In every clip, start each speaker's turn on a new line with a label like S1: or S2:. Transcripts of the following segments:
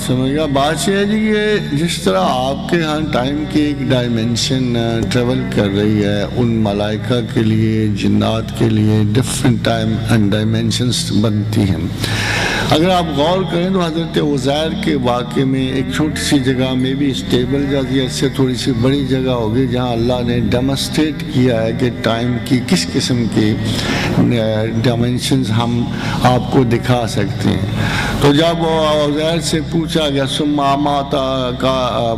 S1: سمجھ گیا. بات یہ ہے جی کہ جس طرح آپ کے ہاں ٹائم کی ایک ڈائمنشن ٹریول کر رہی ہے، ان ملائکہ کے لیے، جنات کے لیے ڈفرینٹ ٹائم اینڈ ڈائمنشنس بنتی ہیں. اگر آپ غور کریں تو حضرت عزیر کے واقعے میں ایک چھوٹی سی جگہ میں بھی اسٹیبل جاتی ہے، اس سے تھوڑی سی بڑی جگہ ہوگی جہاں اللہ نے ڈیمونسٹریٹ کیا ہے کہ ٹائم کی کس قسم کی ڈائمنشنز ہم آپ کو دکھا سکتے ہیں. تو جب عزیر سے پوچھا گیا ثم اماتا کا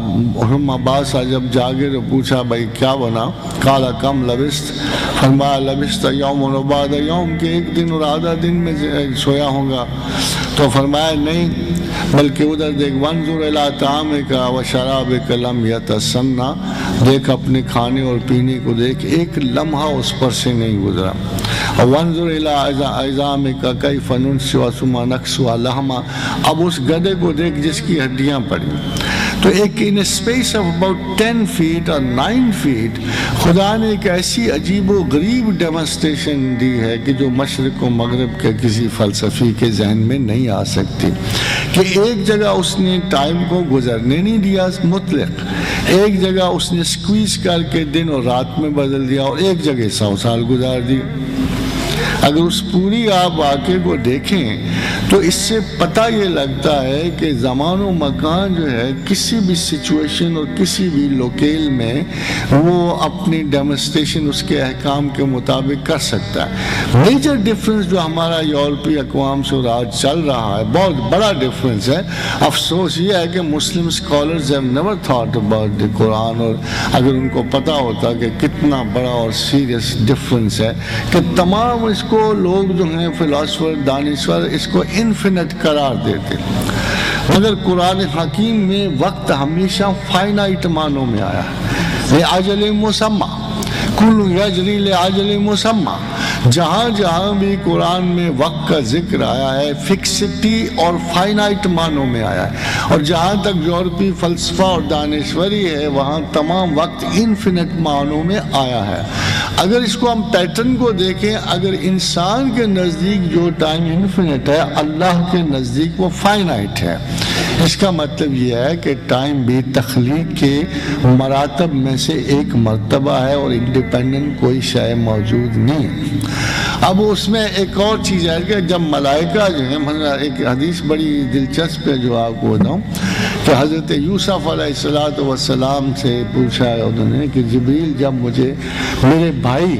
S1: بعد جب جاگے تو پوچھا بھائی کیا بنا؟ قال کم لبست، فرمایا لبست یوم و بعد یوم، کہ ایک دن اور آدھا دن میں سویا ہوں گا. تو فرمایا نہیں، بلکہ ادھر دیکھ وانظر الی طعامک و شرابک لم یتسنہ، دیکھ اپنے کھانے اور پینے کو دیکھ، ایک لمحہ اس پر سے نہیں گزرا. وانظر الی عظامک کیف ننشزها ثم نکسوها لحما، اب اس گدھے کو دیکھ جس کی ہڈیاں پڑی. تو ایک in space of about 10 feet اور 9 feet خدا نے ایک ایسی عجیب و غریب ڈیمونسٹریشن دی ہے کہ جو مشرق و مغرب کے کسی فلسفی کے ذہن میں نہیں آ سکتی. کہ ایک جگہ اس نے ٹائم کو گزرنے نہیں دیا مطلق، ایک جگہ اس نے سکویز کر کے دن اور رات میں بدل دیا، اور ایک جگہ 100 سال گزار دی. اگر اس پوری آپ واقعے کو دیکھیں تو اس سے پتہ یہ لگتا ہے کہ زمان و مکان جو ہے کسی بھی سچویشن اور کسی بھی لوکیل میں وہ اپنی ڈیمونسٹریشن اس کے احکام کے مطابق کر سکتا ہے. میجر ڈفرنس جو ہمارا یورپی اقوام سے آج چل رہا ہے، بہت بڑا ڈفرنس ہے. افسوس یہ ہے کہ مسلم scholars have never thought about the Quran, اور اگر ان کو پتہ ہوتا کہ کتنا بڑا اور سیریس ڈفرنس ہے کہ تمام اس کو لوگ جو ہیں فلاسفر دانشور اس کو انفینٹ قرار دیتے. مگر قرآن حکیم میں وقت ہمیشہ فائنائٹ معنوں میں آیا ہے، لأجل مسمى، کل یجری لأجل مسمى. جہاں جہاں بھی قرآن میں وقت کا ذکر آیا ہے فکسٹی اور فائنائٹ معنوں میں آیا ہے، اور جہاں تک یورپی فلسفہ اور دانشوری ہے وہاں تمام وقت انفینٹ معنوں میں آیا ہے. اگر اس کو ہم پیٹرن کو دیکھیں، اگر انسان کے نزدیک جو ٹائم انفینٹ ہے، اللہ کے نزدیک وہ فائنائٹ ہے. اس کا مطلب یہ ہے کہ ٹائم بھی تخلیق کے مراتب میں سے ایک مرتبہ ہے اور انڈیپینڈنٹ کوئی شے موجود نہیں ہے. اب اس میں ایک اور چیز ہے کہ جب ملائکہ جو ہیں، ایک حدیث بڑی دلچسپ ہے جو آپ کو بتاؤں کہ حضرت یوسف علیہ السلام سے پوچھا ہے انہوں نے کہ جبریل جب مجھے میرے بھائی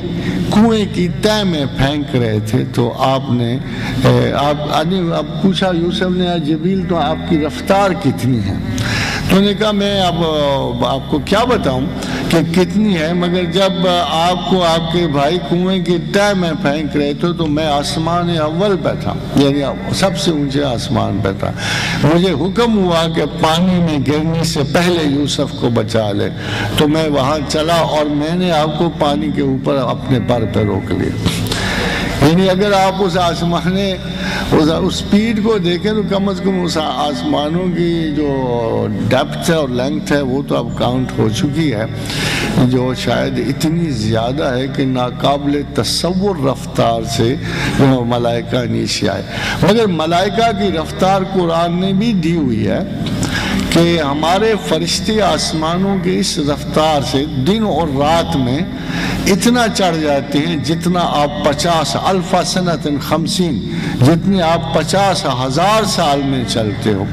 S1: کنویں کی تہ میں پھینک رہے تھے تو آپ نے اب پوچھا یوسف نے جبریل تو آپ کی رفتار کتنی ہے؟ تو انہوں نے کہا میں اب آپ کو کیا بتاؤں کہ کتنی ہے، مگر جب آپ کو آپ کے بھائی کنویں کی تہ میں پھینک رہے تھے تو میں آسمان اول پہ تھا، یعنی سب سے اونچے آسمان پہ تھا. مجھے حکم ہوا کہ پانی میں گرنے سے پہلے یوسف کو بچا لے، تو میں وہاں چلا اور میں نے آپ کو پانی کے اوپر اپنے پر پہ روک لیا. یعنی اگر آپ اس سپیڈ کو دیکھیں تو کم از کم اس آسمانوں کی جو ڈیپتھ ہے اور لینگتھ ہے وہ تو اب کاؤنٹ ہو چکی ہے، جو شاید اتنی زیادہ ہے کہ ناقابل تصور رفتار سے ملائکہ نیچے آئے. مگر ملائکہ کی رفتار قرآن نے بھی دی ہوئی ہے کہ ہمارے فرشتے آسمانوں کے اس رفتار سے دن اور رات میں اتنا چڑھ جاتے ہیں جتنا آپ 50,000 سنۃ 50، جتنے آپ 50,000 سال میں چلتے ہو.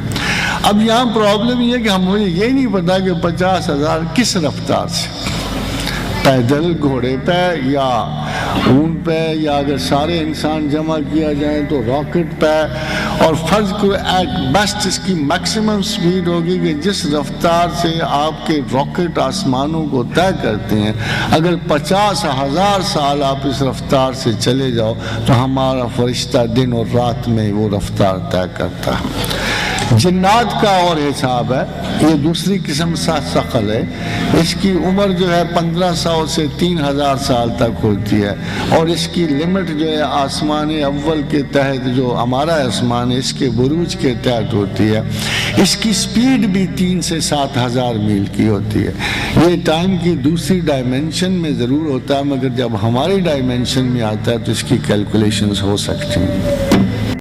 S1: اب یہاں پرابلم یہ ہے کہ ہمیں یہ نہیں پتا کہ 50,000 کس رفتار سے، پیدل، گھوڑے پہ یا اونٹ پہ، یا اگر سارے انسان جمع کیا جائیں تو راکٹ پہ، اور فرض کو ایٹ بیسٹ اس کی میکسیمم سپیڈ ہوگی کہ جس رفتار سے آپ کے راکٹ آسمانوں کو طے کرتے ہیں، اگر 50,000 سال آپ اس رفتار سے چلے جاؤ تو ہمارا فرشتہ دن اور رات میں وہ رفتار طے کرتا ہے. جنات کا اور حساب ہے، یہ دوسری قسم ثقل ہے، اس کی عمر جو ہے 1500 سے 3000 سال تک ہوتی ہے، اور اس کی لمٹ جو ہے آسمان اول کے تحت جو ہمارا آسمان ہے اس کے بروج کے تحت ہوتی ہے. اس کی سپیڈ بھی 3 سے 7000 میل کی ہوتی ہے. یہ ٹائم کی دوسری ڈائمنشن میں ضرور ہوتا ہے، مگر جب ہماری ڈائمنشن میں آتا ہے تو اس کی کیلکولیشنز ہو سکتی ہیں.